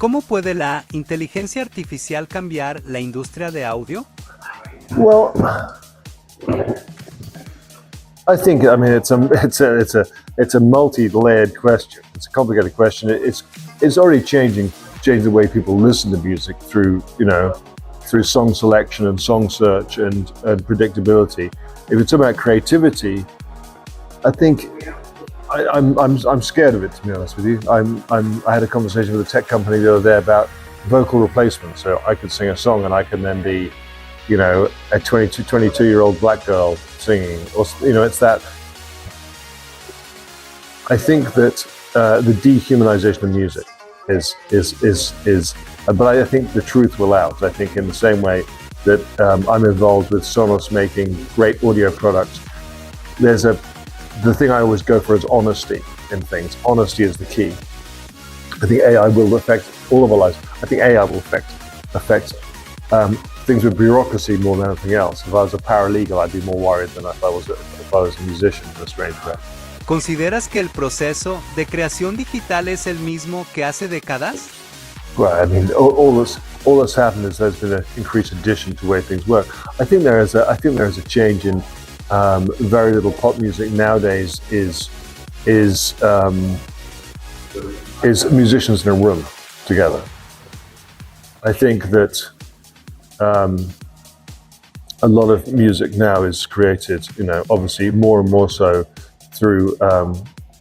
¿Cómo puede la inteligencia artificial cambiar la industria de audio? Well, I think it's a multi-layered question. It's a complicated question. It's already changing the way people listen to music through song selection and song search and predictability. If it's about creativity, I think I'm scared of it, to be honest with you. I had a conversation with a tech company the other day about vocal replacement. So I could sing a song and I can then be, a 22-year-old black girl singing, or it's that. I think that the dehumanization of music is but I think the truth will out. I think in the same way that I'm involved with Sonos making great audio products, the thing I always go for is honesty in things. Honesty is the key. I think AI will affect all of our lives. I think AI will affect things with bureaucracy more than anything else. If I was a paralegal, I'd be more worried than if I was a musician in a strange way. ¿Consideras que el proceso de creación digital es el mismo que hace décadas? Well, I mean, all that's happened is there's been an increased addition to the way things work. I think there is a change in very little pop music nowadays is musicians in a room together. I think that a lot of music now is created, obviously more and more so through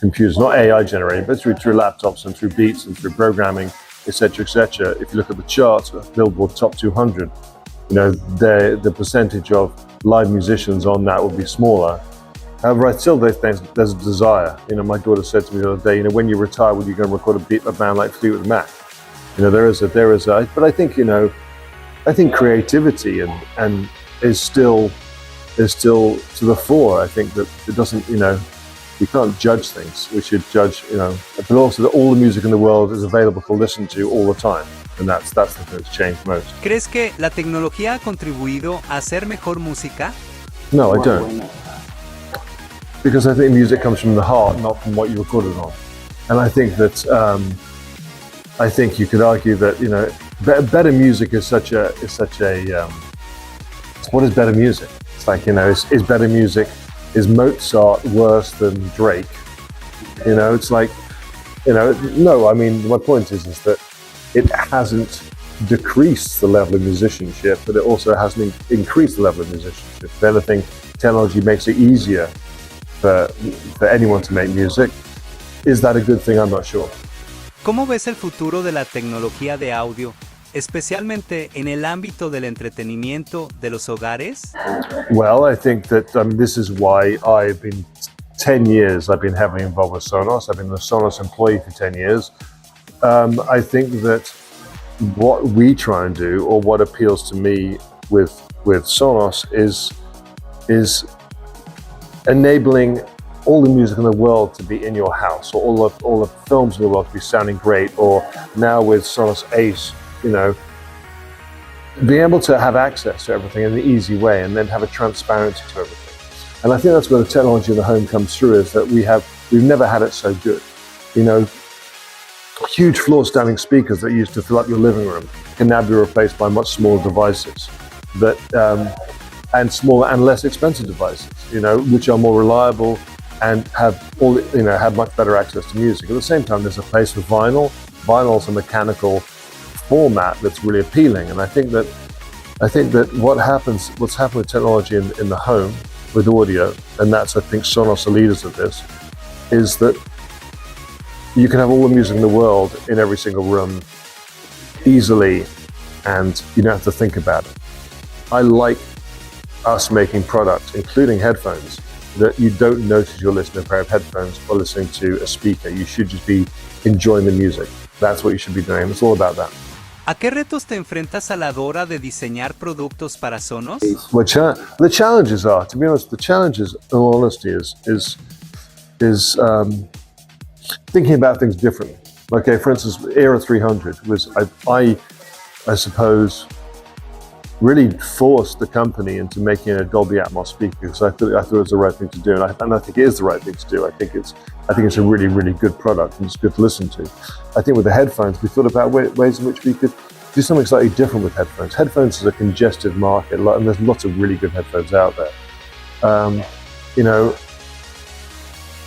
computers, not AI generated, but through laptops and through beats and through programming, etc., etc. If you look at the charts, Billboard Top 200, the percentage of live musicians on that would be smaller. However, I still think there's a desire. My daughter said to me the other day, when you retire, will you go and record a band like Fleetwood Mac? There is a. But I think creativity and is still to the fore. I think that it doesn't, we can't judge things. We should judge, but also that all the music in the world is available to listen to all the time. And that's the thing that's changed most. ¿Crees que la tecnología ha contribuido a hacer mejor música? No, I don't. Because I think music comes from the heart, not from what you recorded on. And I think that I think you could argue that better music is such a what is better music? It's like is better music, is Mozart worse than Drake? It's like no. I mean, my point is that it hasn't decreased the level of musicianship, but it also hasn't increased the level of musicianship. If anything, technology makes it easier for anyone to make music. Is that a good thing? I'm not sure. ¿Cómo ves el futuro de la tecnología de audio, especialmente en el ámbito del entretenimiento de los hogares? Well, I think that this is why I've been 10 years. I've been heavily involved with Sonos. I've been a Sonos employee for 10 years. I think that what we try and do, or what appeals to me with Sonos, is enabling all the music in the world to be in your house, or all the films in the world to be sounding great, or now with Sonos Ace, being able to have access to everything in an easy way, and then have a transparency to everything. And I think that's where the technology in the home comes through, is that we've never had it so good. Huge floor-standing speakers that used to fill up your living room can now be replaced by much smaller devices and smaller and less expensive devices, which are more reliable and have much better access to music. At the same time, there's a place for vinyl. Vinyl's a mechanical format that's really appealing, and I think that what's happened with technology in the home with audio, and that's, I think, Sonos are leaders of this, is that you can have all the music in the world in every single room easily, and you don't have to think about it. I like us making products, including headphones, that you don't notice you're listening to a pair of headphones or listening to a speaker. You should just be enjoying the music. That's what you should be doing. It's all about that. ¿A qué retos te enfrentas a la hora de diseñar productos para Sonos? Well, the challenges are, to be honest, the challenges, in all honesty, is thinking about things differently. Okay, for instance, Era 300 was, I suppose, really forced the company into making a Dolby Atmos speaker because I thought it was the right thing to do, and I think it is the right thing to do. I think it's a really, really good product and it's good to listen to. I think with the headphones, we thought about ways in which we could do something slightly different with headphones. Headphones is a congested market, and there's lots of really good headphones out there.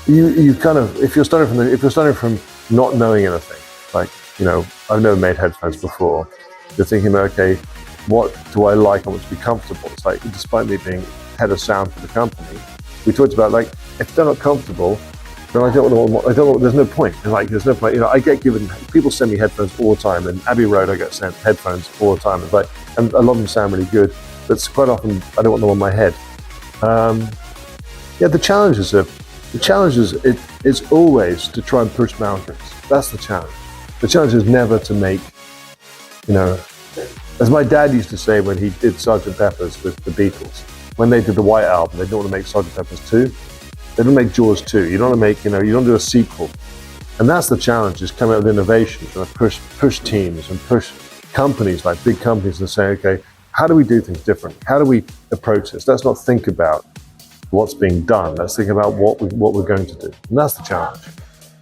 You kind of, if you're starting from not knowing anything, like, I've never made headphones before, you're thinking, okay, what do I like? I want to be comfortable. It's like, despite me being head of sound for the company, we talked about, like, if they're not comfortable, then there's no point. There's no point. I get given, people send me headphones all the time. In Abbey Road, I get sent headphones all the time. It's like, and a lot of them sound really good, but quite often I don't want them on my head. The challenge is always to try and push boundaries. That's the challenge. The challenge is never to make, as my dad used to say when he did Sgt. Pepper's with the Beatles, when they did the White Album, they didn't want to make Sgt. Pepper's 2. They didn't make Jaws 2. You don't want to make, you don't do a sequel. And that's the challenge, is coming up with innovations and push teams and push companies, like big companies, and say, okay, how do we do things different? How do we approach this? Let's not think about what's being done. Let's think about what we're going to do. And that's the challenge.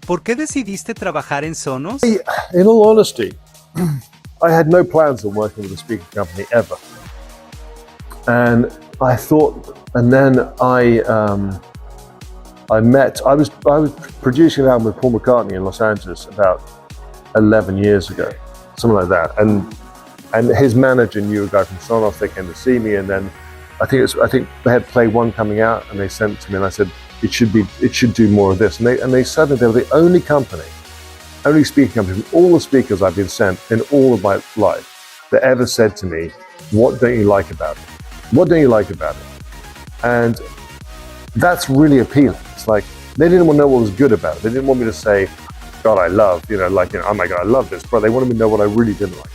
¿Por qué decidiste trabajar en Sonos? In all honesty, I had no plans on working with a speaker company ever. And I thought, and then I was producing an album with Paul McCartney in Los Angeles about 11 years ago, something like that. And his manager knew a guy from Sonos. They came to see me, and then I think they had Play One coming out, and they sent it to me, and I said it should do more of this. And they suddenly, they were the only speaker company from all the speakers I've been sent in all of my life that ever said to me, "What don't you like about it? What don't you like about it?" And that's really appealing. It's like they didn't want to know what was good about it. They didn't want me to say, "God, I love," oh my God, I love this. But they wanted me to know what I really didn't like.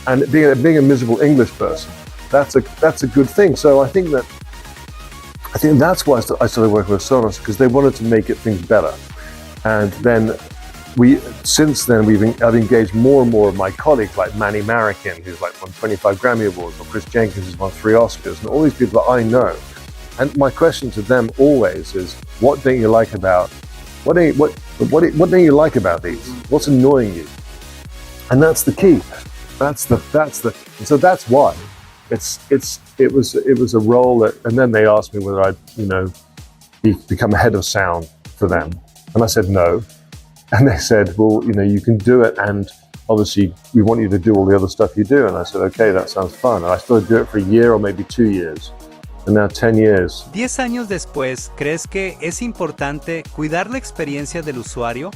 And being a miserable English person, that's a good thing. So I think that's why I started working with Sonos, because they wanted to make things better. And then I've engaged more and more of my colleagues, like Manny Marroquin, who's like won 25 Grammy Awards, or Chris Jenkins, who's won 3 Oscars, and all these people that I know. And my question to them always is, what don't you like about these? What's annoying you? And that's the key. And so that's why it was a role that, and then they asked me whether I'd, become a head of sound for them. And I said no. And they said, well, you can do it, and obviously we want you to do all the other stuff you do. And I said, okay, that sounds fun. And I started to do it for a year or maybe 2 years. And now 10 years. 10 años después, ¿crees que es importante cuidar la experiencia del usuario?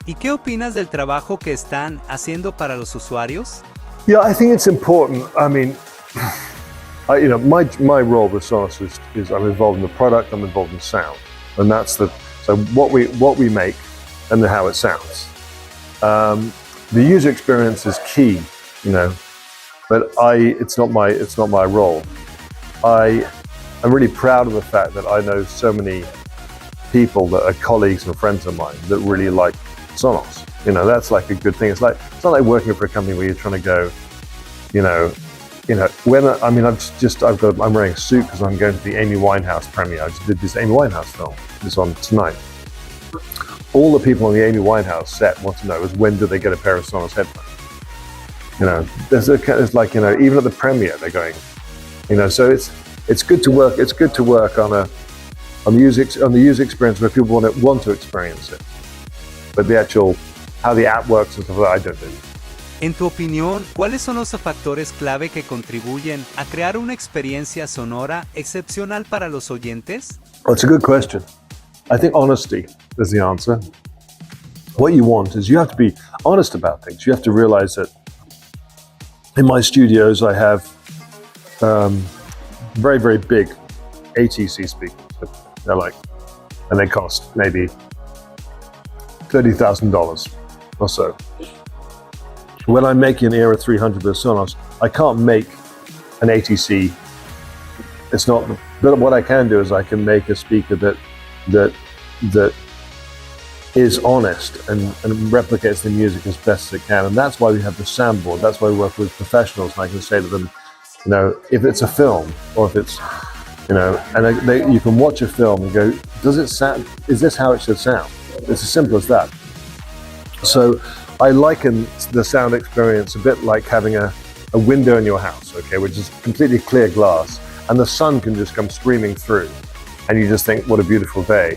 ¿Y qué opinas del trabajo que están haciendo para los usuarios? Yeah, I think it's important. I mean, my role with Sonos is I'm involved in the product, I'm involved in sound, and that's so what we make and how it sounds. The user experience is key, but it's not my role. I'm really proud of the fact that I know so many people that are colleagues and friends of mine that really like Sonos. That's like a good thing. It's not like working for a company where you're trying to go, I'm wearing a suit because I'm going to the Amy Winehouse premiere. I just did this Amy Winehouse film. It's on tonight. All the people on the Amy Winehouse set want to know is, when do they get a pair of Sonos headphones? There's like, even at the premiere they're going, so it's good to work. It's good to work on the user experience where people want to experience it. But how the app works and stuff like that, I don't know. En tu opinión, ¿cuáles son los factores clave que contribuyen a crear una experiencia sonora excepcional para los oyentes? Well, it's a good question. I think honesty is the answer. What you want is, you have to be honest about things. You have to realize that in my studios I have very, very big ATC speakers. And they cost maybe $30,000 or so. When I'm making an Era 300 with Sonos, I can't make an ATC. It's not. But what I can do is I can make a speaker that is honest and replicates the music as best as it can. And that's why we have the soundboard. That's why we work with professionals, and I can say to them, You know, if it's a film or if it's, you know, and you can watch a film and go, does it sound, is this how it should sound? It's as simple as that. So I liken the sound experience a bit like having a window in your house, okay, which is completely clear glass, and the sun can just come streaming through, and you just think, what a beautiful day.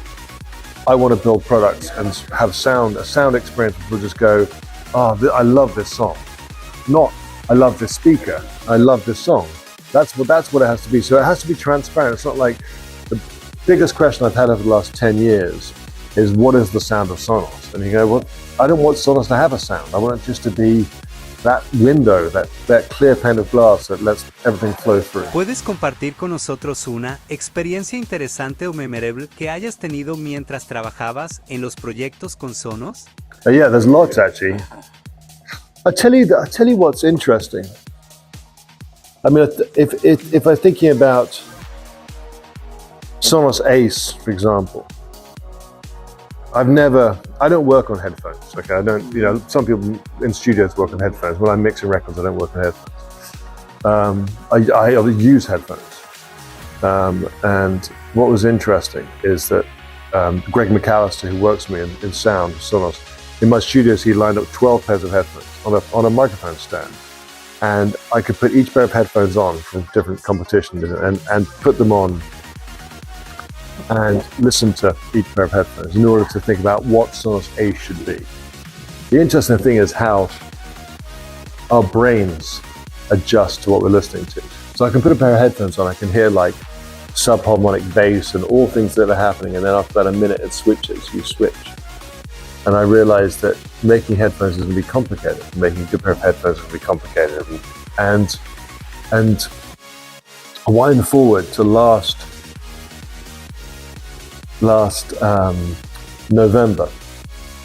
I want to build products and have a sound experience which will just go, oh, I love this song. Not, I love this speaker, I love this song. That's what it has to be. So it has to be transparent. It's not like, the biggest question I've had over the last 10 years is, what is the sound of Sonos? And you go, well, I don't want Sonos to have a sound. I want it just to be that window, that clear pane of glass that lets everything flow through. ¿Puedes compartir con nosotros una experiencia interesante o memorable que hayas tenido mientras trabajabas en los proyectos con Sonos? Yeah, there's lots actually. I tell you what's interesting. I mean, if I'm thinking about Sonos Ace, for example, I don't work on headphones, okay? I don't, you know, some people in studios work on headphones. When I'm mixing records, I don't work on headphones. I use headphones. And what was interesting is that Greg McAllister, who works with me in sound, Sonos, in my studios, he lined up 12 pairs of headphones on a microphone stand. And I could put each pair of headphones on from different competitions and put them on and listen to each pair of headphones in order to think about what Sonos Ace should be. The interesting thing is how our brains adjust to what we're listening to. So I can put a pair of headphones on, I can hear like sub-harmonic bass and all things that are happening, and then after about a minute it switches, you switch. And I realized that making headphones is going to be complicated. Making a good pair of headphones is going to be complicated. And wind forward to last November,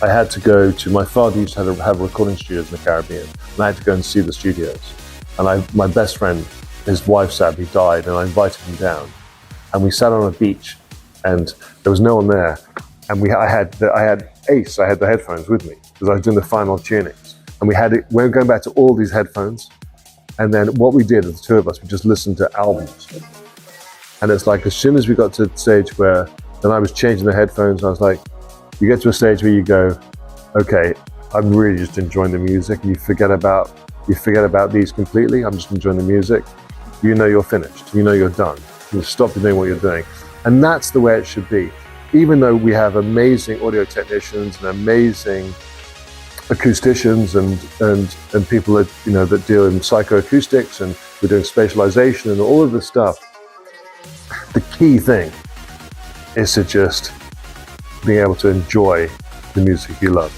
I had to go to, my father used to have recording studios in the Caribbean, and I had to go and see the studios. And my best friend, his wife sadly died, and I invited him down. And we sat on a beach, and there was no one there. And I had Ace, I had the headphones with me, because I was doing the final tunings. And we were going back to all these headphones. And then what we did, the two of us, we just listened to albums. And it's like, as soon as we got to the stage where, then I was changing the headphones, I was like, you get to a stage where you go, okay, I'm really just enjoying the music. You forget about these completely. I'm just enjoying the music. You know you're finished. You know you're done. You stop doing what you're doing. And that's the way it should be. Even though we have amazing audio technicians and amazing acousticians and people that, you know, that deal in psychoacoustics, and we're doing spatialization and all of this stuff, the key thing is to just being able to enjoy the music you love.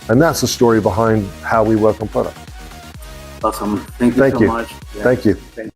And that's the story behind how we work on products. Awesome. Thank you so much. Yeah. Thank you.